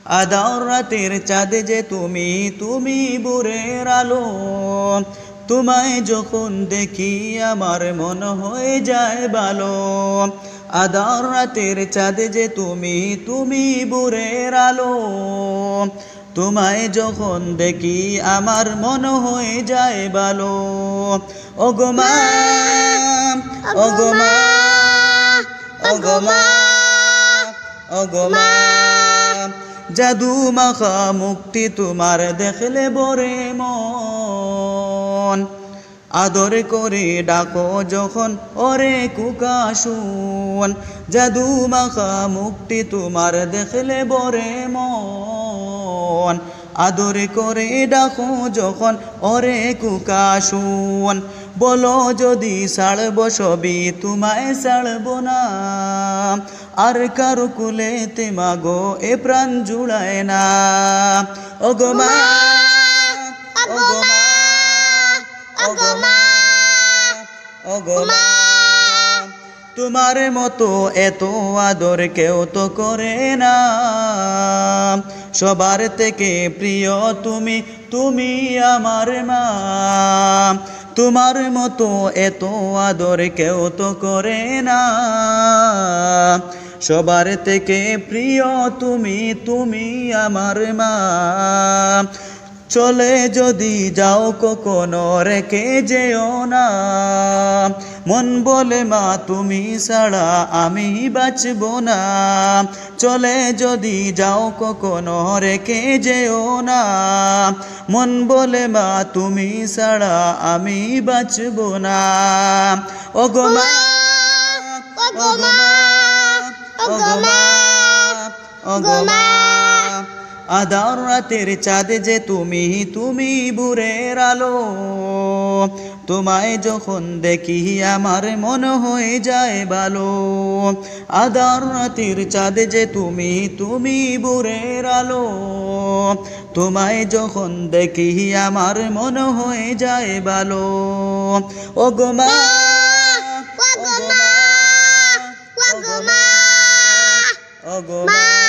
আধার রাতের চাঁদ যে তুমি, তুমি ভোরের আলো। তোমায় যখন দেখি আমার মন হয়ে যায় ভালো। আধার রাতের চাঁদ যে তুমি, তুমি ভোরের আলো। তোমায় যখন দেখি আমার মন হয়ে যায় ভালো। ওগো মা, ওগো মা, ওগো মা, ওগো মা, জাদু মাখা মুক্তি তোমার দেখলে ভরে মন। আদর করে ডাকো যখন ওরে কুকা শুন। জাদু মাখা মুক্তি তোমার দেখলে ভরে মন। আদর করে ডাকো যখন ওরে কুকা শুন। বলো যদি ছাড়ব সবই তোমায় ছাড়ব না। আর কারো কুলেতে মাগো এ প্রাণ জুড়ায় না। ওগো মা, ওগো মা, ওগো মা, ওগো মা, তোমার মতো এত আদর কেউ তো করে না। সবার থেকে প্রিয় তুমি, তুমি আমার মা। তোমার মতো এত আদর কেউ তো করে না। সবার থেকে প্রিয় তুমি, তুমি আমার মা। চলে যদি যাও কখনো রেখে যেও না। মন বলে মা তুমি ছাড়া আমি বাঁচব না। চলে যদি যাও কখনো রেখে যেও না। মন বলে মা তুমি ছাড়া আমি বাঁচব না। ওগো মা, ওগো মা, ওগো মা, ওগো মা, আধার রাতের চাঁদ যে তুমি, তুমি ভোরের আলো। তোমায় যখন দেখি আমার মন হয়ে যায় ভালো। আধার রাতের চাঁদ যে তুমি, তুমি ভোরের আলো। তোমায় যখন দেখি আমার মন হয়ে যায় ভালো। ওগো মা, ওগো মা, ওগো মা, ওগো মা।